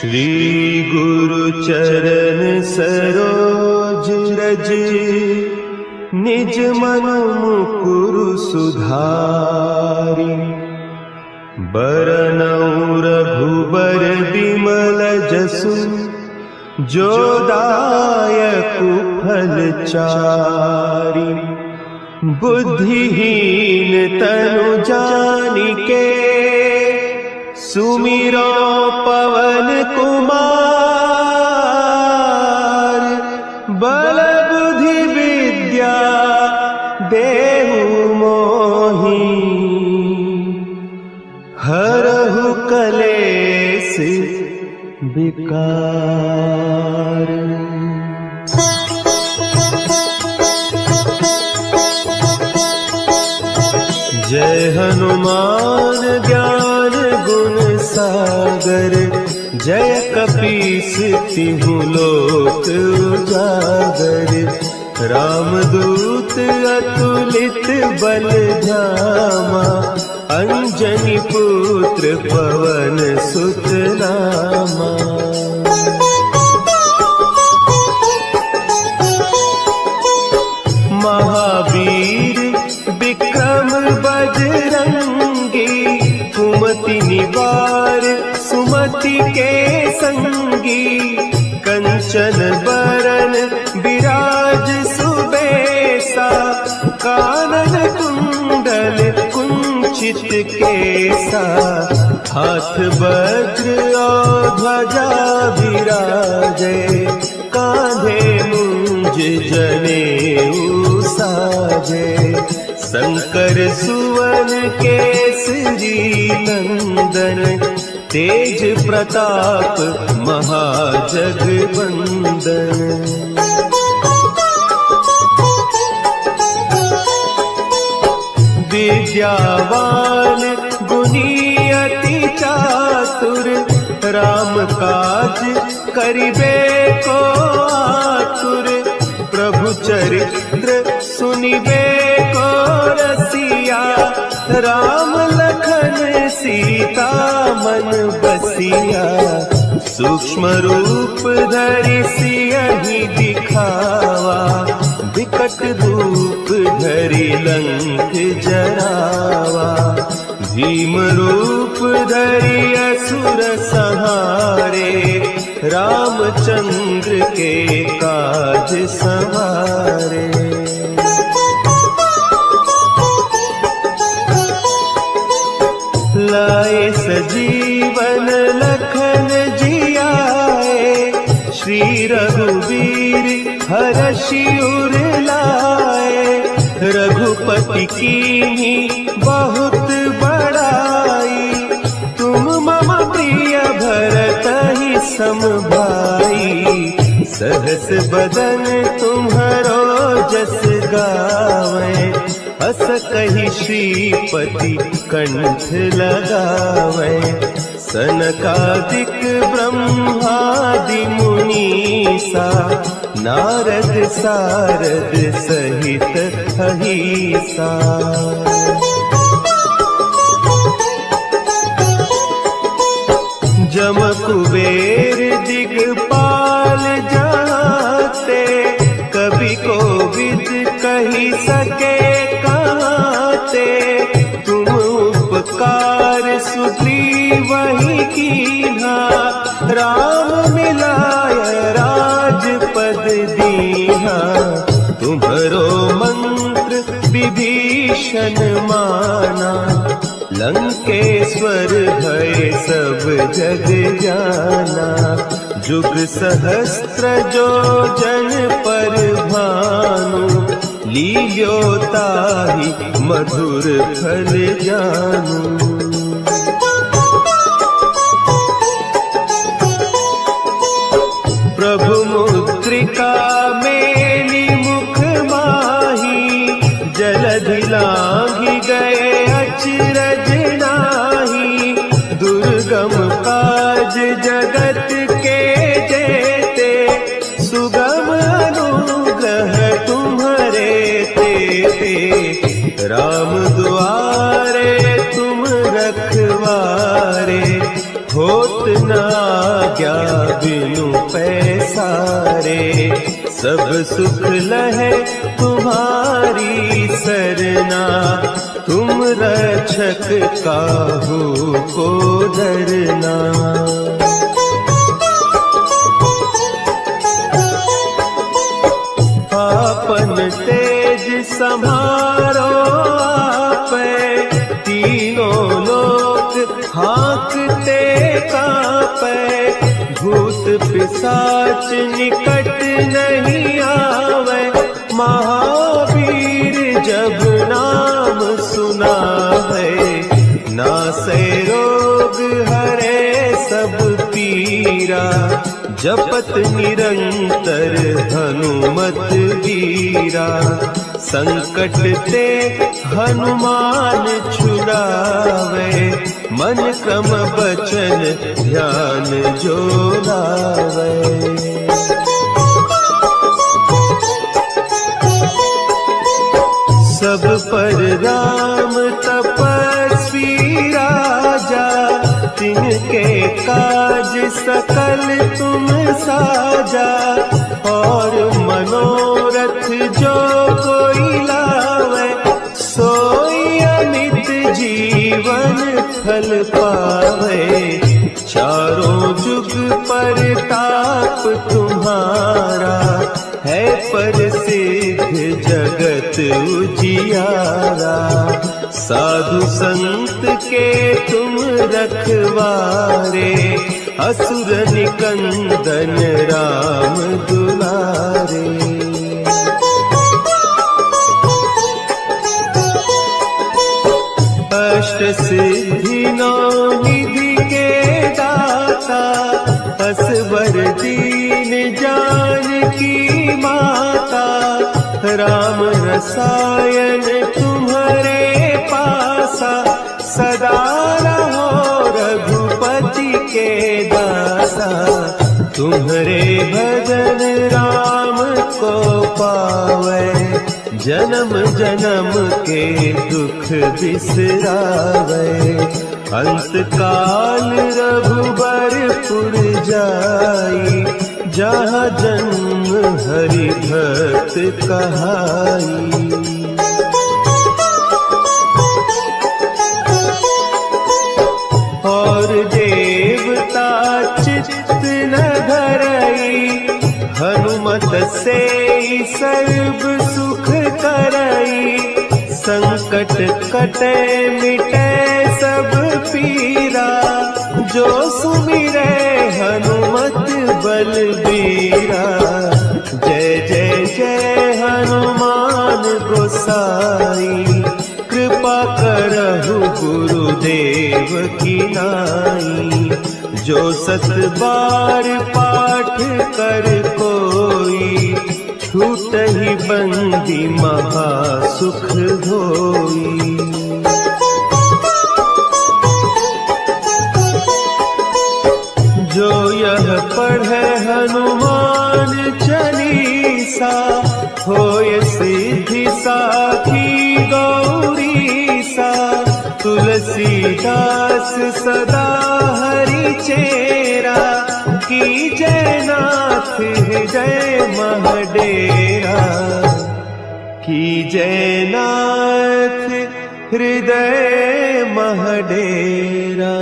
श्री गुरु चरण सरोज रज, निज मन मुकुरु सुधारि। बरनउँ रघुबर बिमल जसु, जो दायकु फल चारि। बुद्धिहीन तनु जानिके, सुमिरो पवन कुमार। बल बुद्धि विद्या देहु मोहि, हरहु कलेस विकार। जय हनुमान ज्ञान गुण सागर, जय कपीस तिहु लोक उजागर। रामदूत अतुलित बल धामा, अंजनी पुत्र पवन सुत नामा। महावीर विक्रम बजरंगी, कुमति निवार सुमति के संगी। कंचन बरन विराज सुबेसा, कानन कुंडल कुंचित केसा। हाथ वज्र और ध्वजा विराजे, कांधे मूंज जनेऊ साजे। शंकर सुवन केसरी नंदन, तेज प्रताप महाजगवंदन। विद्यावान गुणी अति चातुर, राम काज करिबे को आतुर। प्रभु चरित्र सुनिबे को रसिया, राम लखन सीता मन बसिया। सूक्ष्म रूप धरि सियहि दिखावा, विकट रूप धरि लंक जरावा। भीम रूप धरि असुर संहारे, रामचंद्र के काज सवारे। लाए सजीवन लखन जियाए, श्री रघुवीर हरषि उर लाए। रघुपति कीन्ही बहुत बड़ाई, तुम मम प्रिय भरतहि सम भाई। सहस बदन तुम्हरो जस गावें, अस कहि श्रीपति कंठ लगावें। सनकादिक ब्रह्मादि मुनीसा, नारद सारद सहित अहीसा। जम कुबेर दिगपाल जाते, कवि कोविद कहि सके कहते। तुम उपकार सुग्रीवहि कीन्हा, राम मिलाय राजपद दीन्हा। तुम्हरो मंत्र विभीषण माना, लंकेश्वर भय सब जग जाना। जुग सहस्त्र जो जन पर भानु, लील्यो ताहि मधुर फल जानू। प्रभु मुद्रिका मेली मुख माही, जलधि लांघि गए अचरज नाही। दुर्गम काज जगत के जेते, सुगम अनुग्रह तुम्हरे तेते। राम दुआरे तुम रखवारे, होत न आज्ञा बिनु पैसारे। सब सुख लहे तुम्हारी सरना, तुम रक्षक काहू को डरना। आपन तेज समारो आपे, तीनों लोक हाँकते कांपे। भूत पिशाच निकट नहीं आवे, महावीर जब नाम सुनावे। नासे रोग हरे सब पीरा, जपत निरंतर हनुमत वीरा। संकट ते हनुमान छुड़ावे, मन क्रम बचन ध्यान जो लावे। सब पर राम तपस्वी राजा, तिनके काज सकल तुम साजा। और मनोरथ जो कोई लावे, सोई अमित जीवन फल पावे। चारों जुग परताप तुम्हारा, है प्रसिद्ध जगत उजियारा। साधु संत के तुम रखवारे, असुर निकंदन राम दुलारे। अष्ट सिद्धि नौ निधि के दाता, असवर दीन जानकी माता। राम रसायन तुम्हारे पासा, सदा रहो रघुपति के दासा। तुम्हारे भजन राम को पावे, जन्म जन्म के दुख बिसरावे। अंत काल रघुबरपुर जाई, जहाँ जन्म हरि भक्त कहाई। और देवता चित्त न धरई, हनुमत से सर्व सुख करई। संकट कटे मिटे सब पीरा, जो सुमिरे हनुमत बलबीरा। जय जय जय हनुमान गोसाई, कृपा करहु गुरुदेव की नाई। जो सत बार पाठ कर कोई, छूटहि बंदी महा सुख होई। जो यह पढ़े हनुमान चालीसा, होय सिद्धि साखी गौरीसा। तुलसीदास सदा हरि चेरा, की जय नाथ हृदय महडेरा। की जय नाथ हृदय महडेरा।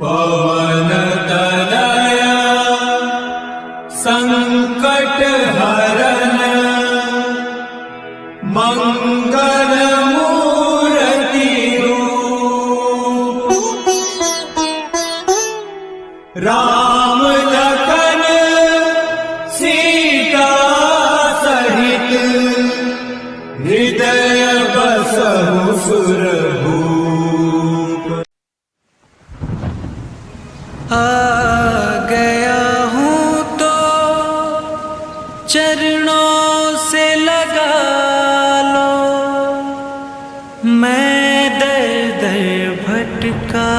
पवन तनया संकट हरन, मंगल मूर्ति रूप। राम लखन सीता सहित, हृदय बसहु सुरभूप। आ गया हूँ तो चरणों से लगा लो, मैं दर दर भटका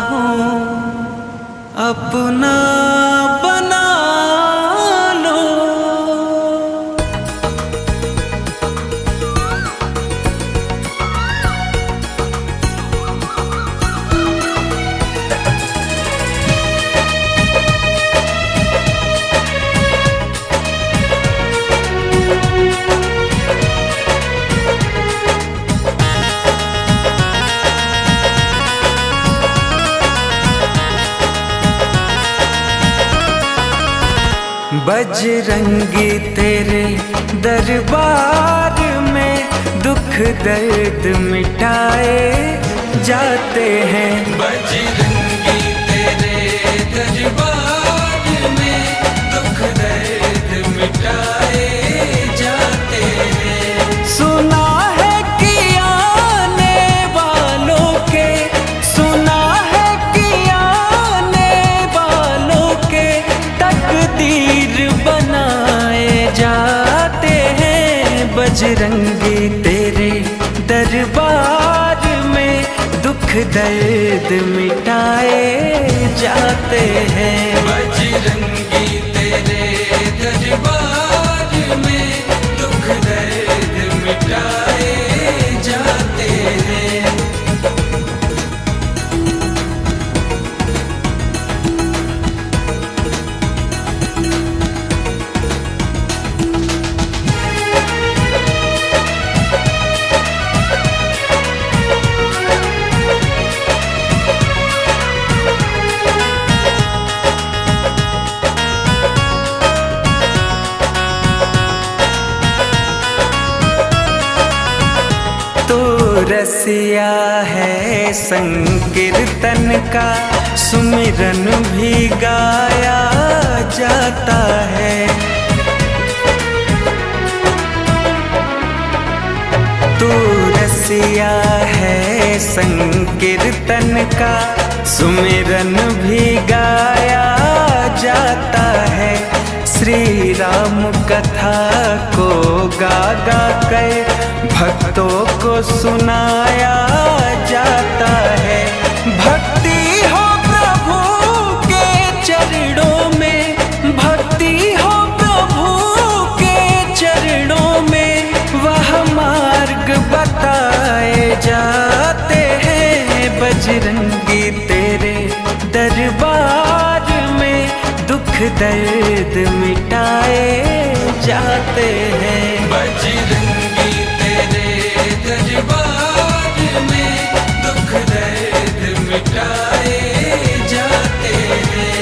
हूँ, अपना बना लो। बजरंगी तेरे दरबार में दुख दर्द मिटाए जाते हैं। बजरंगी तेरे दरबार में दुख दर्द मिटाए जाते हैं। सुना है कि आने वालों के, सुना है कि आने वालों के तकदीर बनाए जाते हैं। बजरंगी तेरे दरबार में दुख दर्द मिटाए जाते हैं। बजरंगी तेरे दरबार में दुख दर्द मिटाए जाते हैं। रसिया है संकीर्तन का, सुमिरन भी गाया जाता है। तू रसिया है संकीर्तन का, सुमिरन भी गाया जाता है। श्री राम कथा को गा गा कर भक्तों को सुनाया जाता है। भक्ति हो प्रभु के चरणों में, भक्ति हो प्रभु के चरणों में, वह मार्ग बताए जाते हैं। बजरंगी तेरे दरबार में दुख दर्द मिटाए जाते हैं। बजरंगी तेरे दरबार में दुख दर्द मिटाए जाते हैं।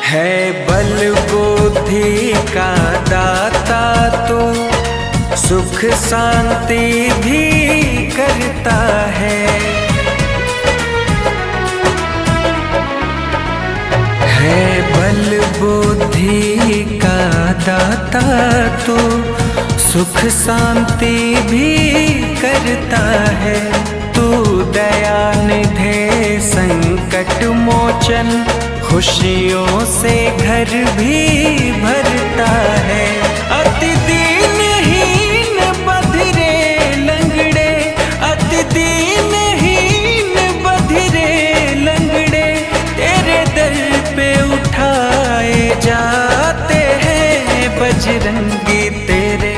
है बल बुद्धि का दाता तू, सुख शांति भी करता है। है बल बुद्धि का दाता तू, सुख शांति भी करता है। तू दया निधे संकट मोचन, खुशियों से घर भी भरता है। अति दीनहीन बधिरे लंगड़े, अति दीनहीन बधिरे लंगड़े तेरे दर पे उठाए जाते हैं। बजरंगी तेरे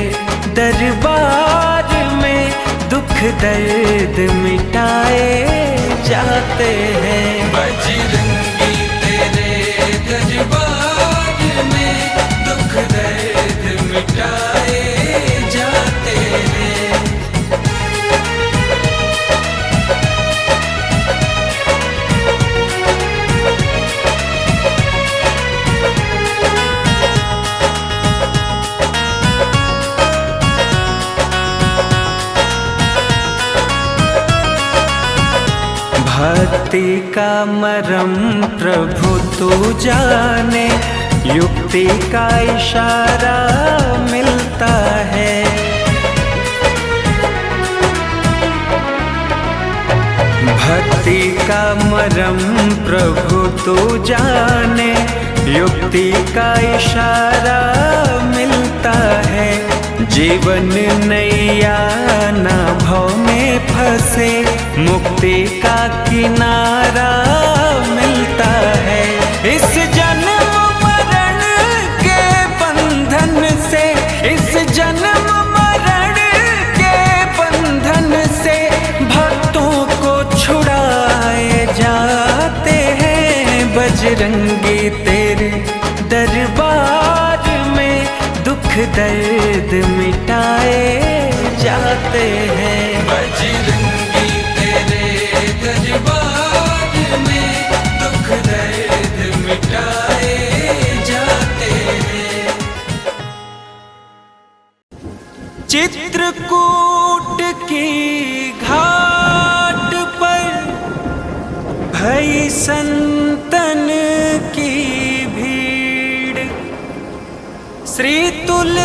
दरबार में दुख दर्द मिटाए जाते हैं। बजरंगी दरबार में दुख दर्द मिटाए जाते हैं। भक्ति का मरम प्रभु तू जाने, युक्ति का इशारा मिलता है। भक्ति का मरम प्रभु तू जाने, युक्ति का इशारा मिलता है। जीवन नैया ना भव में फंसे, मुक्ति का किनारा मिलता है। इस जन्म मरण के बंधन से, इस जन्म मरण के बंधन से भक्तों को छुड़ाए जाते हैं। बजरंगी तेरे दरबार में दुख दर्द मिटाए जाते हैं। बजरंगी तेरे दरबार में दुख दर्द मिटाए जाते हैं। चित्रकूट की घाट पर भई संतन की भीड़, श्री तुलसीदास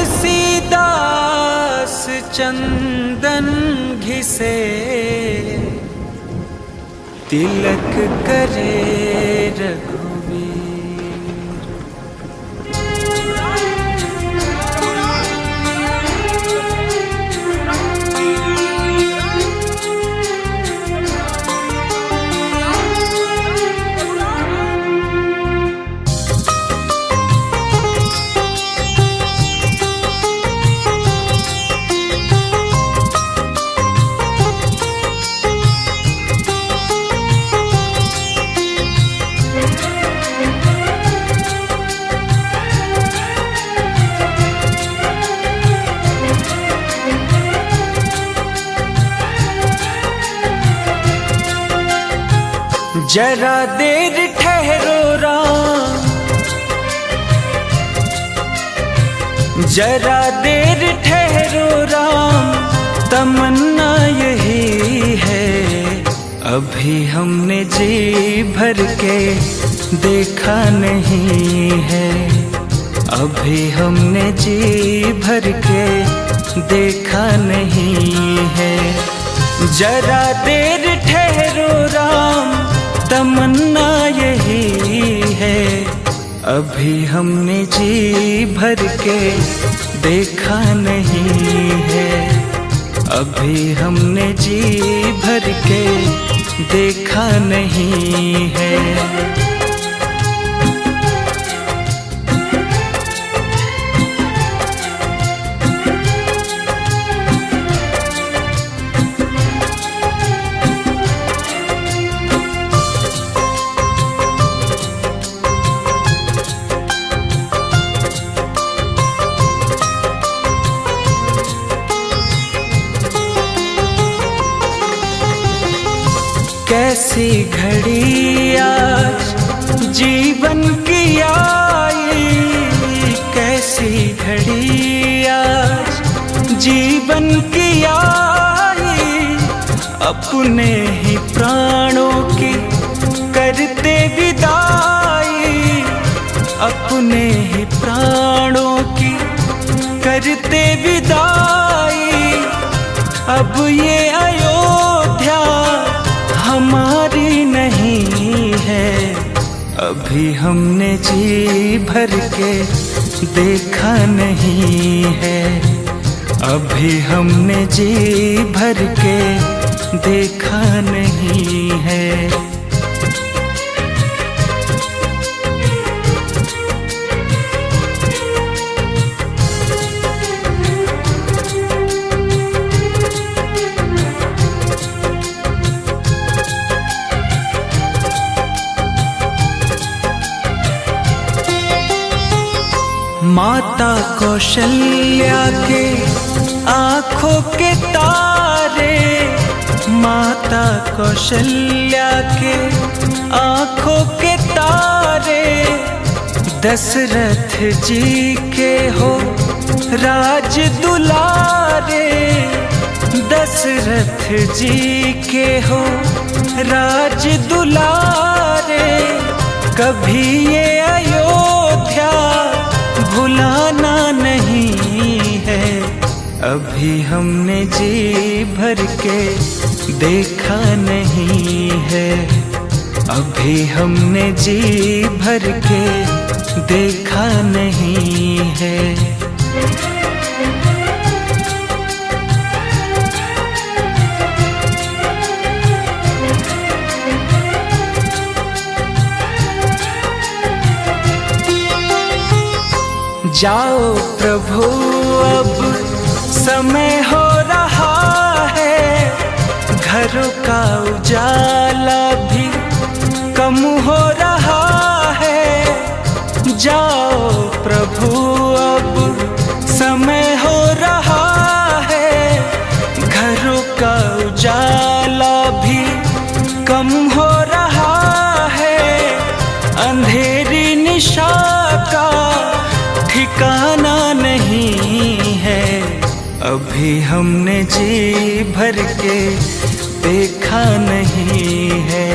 चंदन घिसे तिलक करे रघुवीर। जरा देर ठहरो राम, जरा देर ठहरो राम, तमन्ना यही है। अभी हमने जी भर के देखा नहीं है, अभी हमने जी भर के देखा नहीं है। जरा देर ठहरो राम, तमन्ना यही है। अभी हमने जी भर के देखा नहीं है, अभी हमने जी भर के देखा नहीं है। कैसी घड़ी आज जीवन की आई, कैसी घड़ी आज जीवन की आई। अपने ही प्राणों की करते विदाई, अपने ही प्राणों की करते विदाई। अब ये अयोध्या हमारी नहीं है, अभी हमने जी भर के देखा नहीं है, अभी हमने जी भर के देखा नहीं है। माता कौशल्या के आँखों के तारे, माता कौशल्या के आँखों के तारे। दशरथ जी के हो राज दुलारे, दशरथ जी के हो राज दुलारे। कभी ये अयोध्या भुलाना नहीं है, अभी हमने जी भर के देखा नहीं है, अभी हमने जी भर के देखा नहीं है। जाओ प्रभु अब समय हो रहा है, घरों का उजाला भी कम हो रहा जाओ प्रभु अब समय हो रहा है, घरों का उजाला भी कम हो रहा है, अंधेरी निशा का ठिकाना नहीं है। अभी हमने जी भर के देखा नहीं है,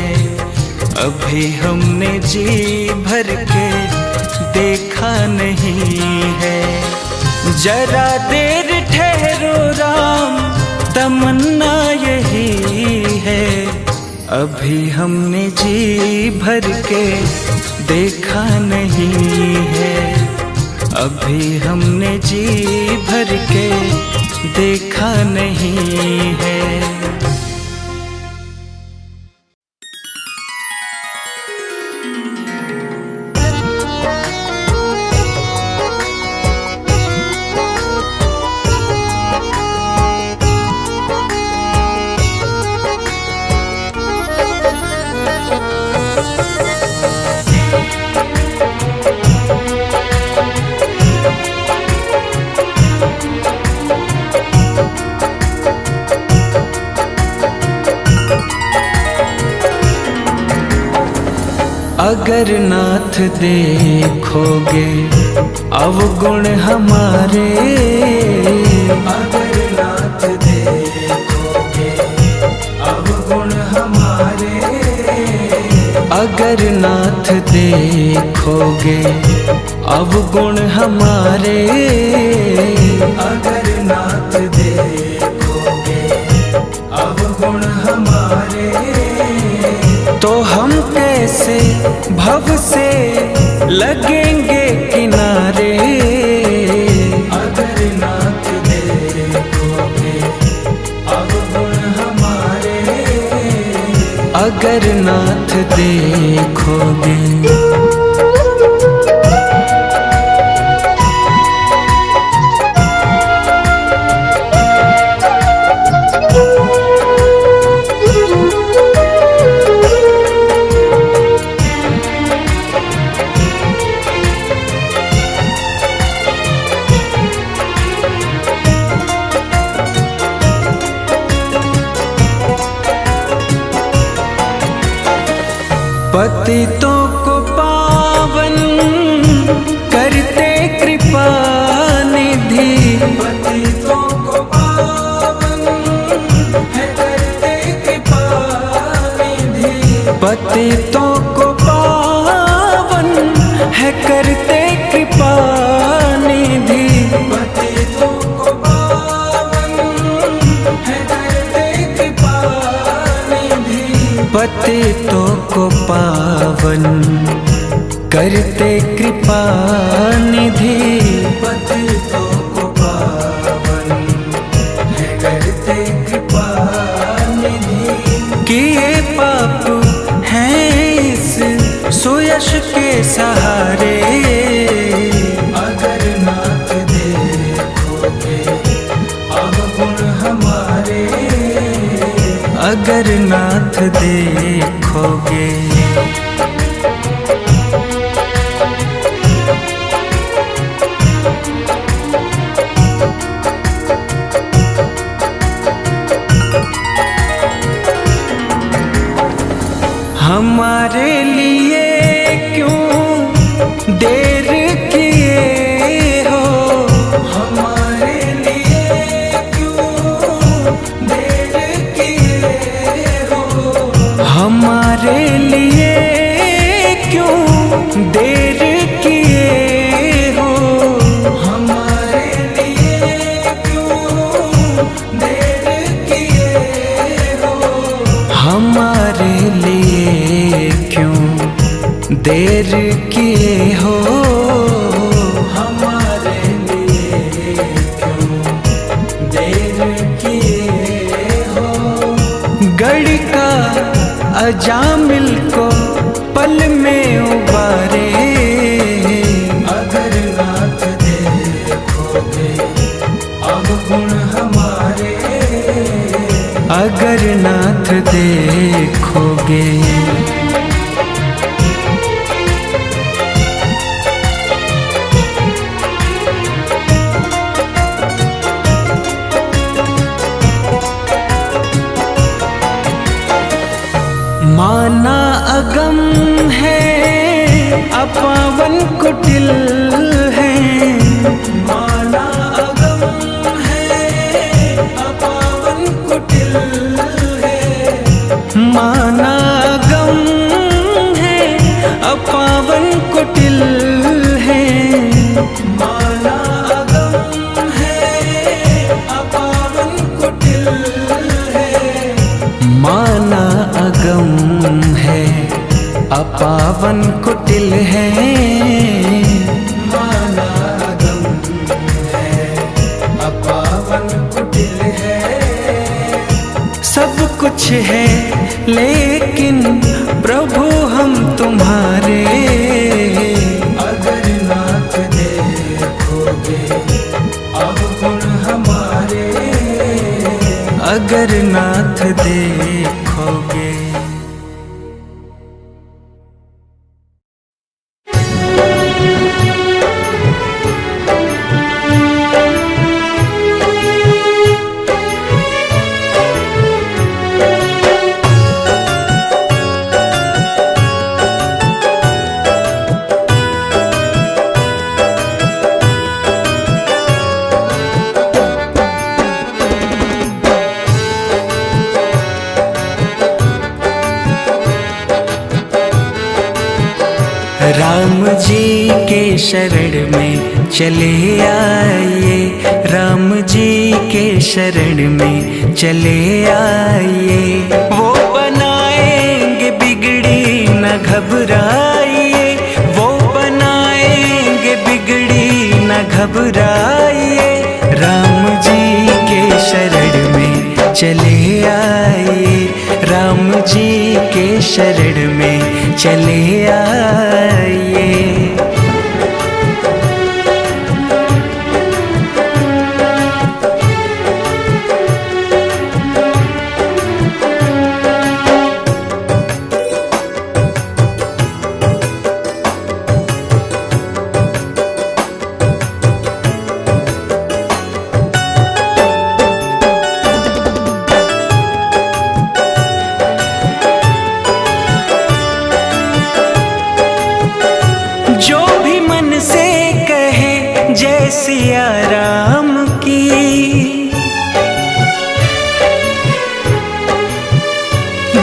अभी हमने जी भर के देखा नहीं है। जरा देर ठहरो राम, तमन्ना यही है, अभी हमने जी भर के देखा नहीं है, अभी हमने जी भर के देखा नहीं है। अगर नाथ देखोगे अवगुण हमारे, अगर नाथ देखोगे अवगुण हमारे, अगर नाथ देखोगे अवगुण हमारे, अगर नाथ देखोगे अवगुण हमारे, तो हम कैसे भव से लगेंगे किनारे। अगर नाथ देखोगे अवगुण हमारे, अगर नाथ देखोगे। पतितों को पावन करते कृपा निधि, पतितों को पावन है करते कृपा निधि, पतितों को पावन है करते कृपा निधि, पतितों को पावन है करते कृपा निधि, पतितों को पावन करते कृपा निधि, पतितों को पावन है करते कृपा निधि। किए पाप हैं इस सुयश के सहारे, अगर नाथ देखोगे अवगुण हमारे, अगर नाथ देखोगे। हमारे लिए क्यों देर किए हो, हमारे लिए क्यों देर किए हो, हमारे लिए क्यों देर किए हो, हमारे लिए क्यों देर किए हो, हमारे लिए क्यों देर किए हो, हमारे लिए क्यों देर किए हो। गढ़ का अजामिल को पल में उबारे, अगर नाथ देखोगे अवगुण हमारे, अगर नाथ देखोगे। माना अगम है अपावन कुटिल है, माना अगम है अपावन कुटिल है, माना अगम है अपावन कुटिल है, माना अगम है अपावन कुटिल है, माना अगम है अपावन कुटिल है, माना अगम है अपावन कुटिल है। सब कुछ है लेकिन प्रभु हम तुम्हारे, अगर नाथ देखोगे अवगुण हमारे, अगर नाथ देखोगे। राम जी के शरण में चले आइए, राम जी के शरण में चले आइए, वो बनाएंगे बिगड़ी न घबराइए, वो बनाएंगे बिगड़ी न घबराइए, राम जी के शरण में चले आइए, राम जी के शरण में चले आइए। सिया राम की,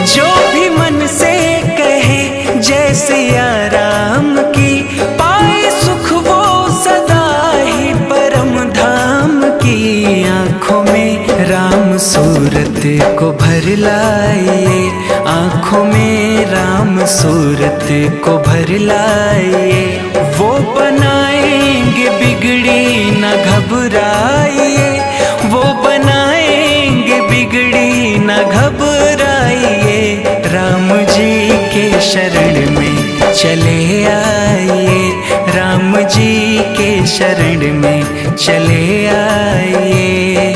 जो भी मन से कहे जय सिया राम की, पाए सुख वो सदा ही परम धाम की। आँखों में राम सूरत को भर लाइए, आँखों में राम सूरत को भर लाइए, वो बनाएंगे बिगड़ी न घबराइए, वो बनाएंगे बिगड़ी न घबराइए, राम जी के शरण में चले आइए, राम जी के शरण में चले आइए।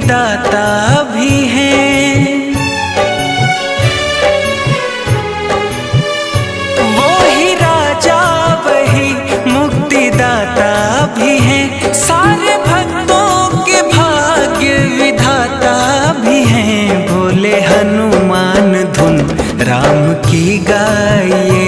दाता भी हैं, वो ही राजा वही मुक्ति दाता भी हैं, सारे भक्तों के भाग्य विधाता भी हैं। बोले हनुमान धुन राम की गाइए,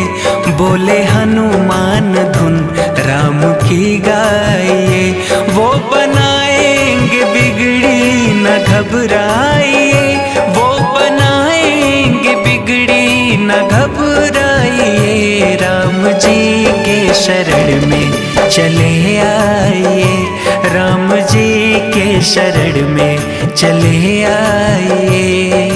बोले हनुमान धुन राम की गाइए, वो बनाएंगे बिगड़ी न घबराइए, वो बनाएंगे बिगड़ी न घबराइए, राम जी के शरण में चले आइए, राम जी के शरण में चले आइए।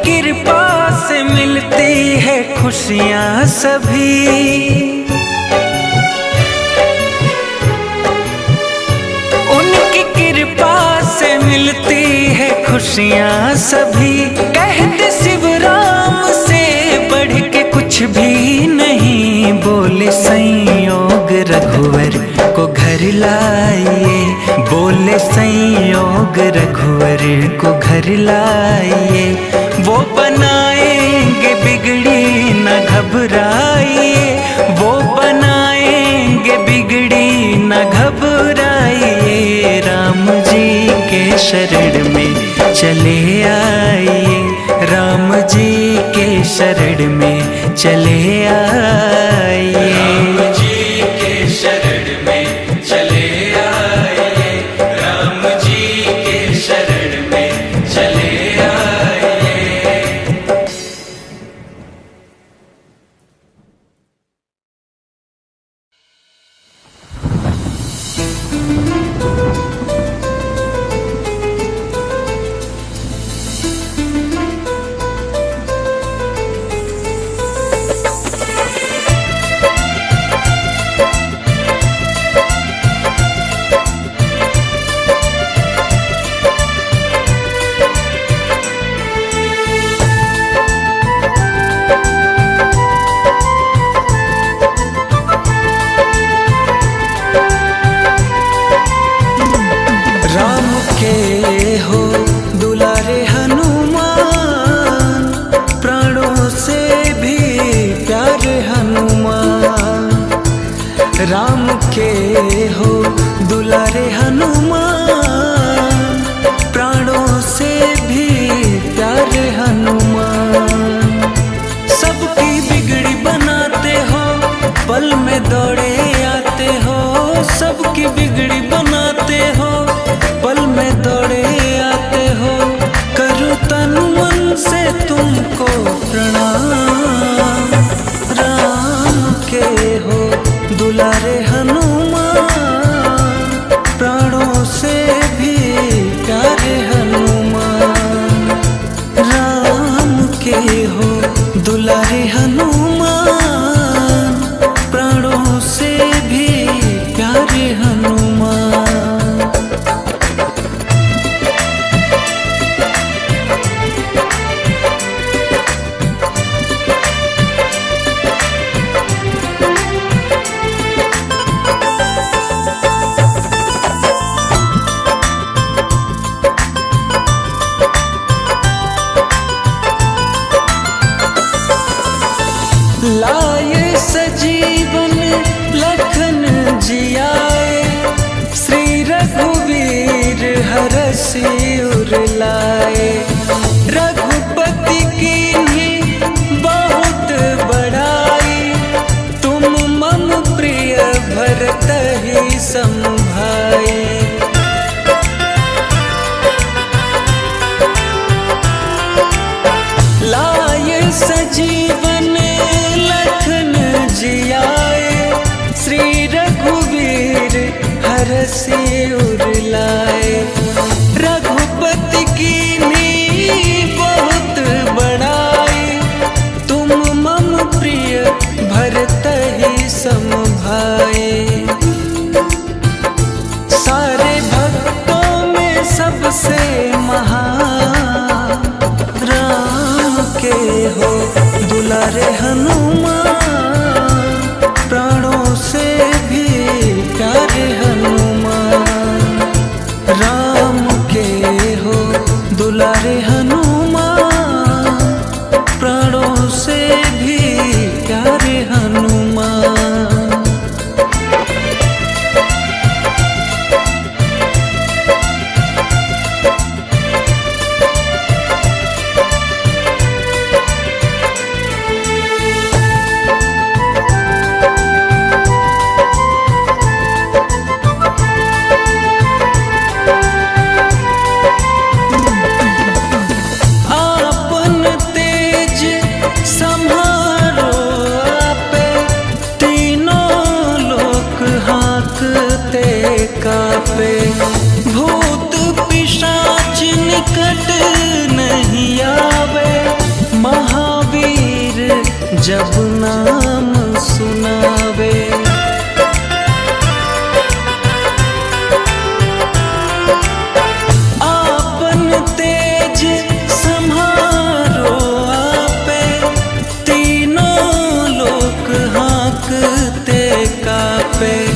कृपा से मिलती है खुशियाँ सभी। उनकी कृपा से मिलती है खुशियाँ सभी। कहते शिवराम से बढ़ के कुछ भी नहीं। बोले संयोग रघुवर को घर लाइए, बोले संयोग रघुवर को घर लाइए। वो बनाएंगे बिगड़ी न घबराइए, वो बनाएंगे बिगड़ी न घबराइए। राम जी के शरण में चले आइए, राम जी के शरण में चले आइए। राम जी के शरण में चले आइए, राम जी के शरण में चले आइए। राम के हो दुलारे हनुमान, प्राणों से भी प्यारे हनुमान। राम के हो दुलारे हनुमान, प्राणों से भी प्यारे हनुमान। सबकी बिगड़ी बनाते हो, पल में दौड़े आते हो। सबकी बिगड़ी बनाते हो, पल में दौड़े आते हो। करो तन मन से तुमको प्रणाम। राम के हो दुलारे हनुमान, प्राणों से भी प्यारे हनुमान। राम के हो दुलारे हनुमान, प्राणों से भी प्यारे हनुमान। लाए सजीवन लखन जियाए, श्री रघुवीर हरषि उर लाए। रघुपति कीन्ही बहुत बड़ाई, तुम मम प्रिय भरत ही सम भाई। लाए सजीवन लखन जियाए, श्री रघुवीर हरषि उर लाए। रघुपति कीन्ही बहुत बड़ाई, तुम मम प्रिय भरत ही सम भाई। सारे भक्तों में सबसे महान, राम के हो दुलारे हनुमान, प्राणों से भी प्यारे हनुमान। राम के हो दुलारे हनुमान, प्राणों से भी प्यारे हनुमान। कापे, भूत पिशाच निकट नहीं आवे, महावीर जब नाम सुनावे। आपन तेज सम्हारो आपे, तीनों लोक हाँकते कापे।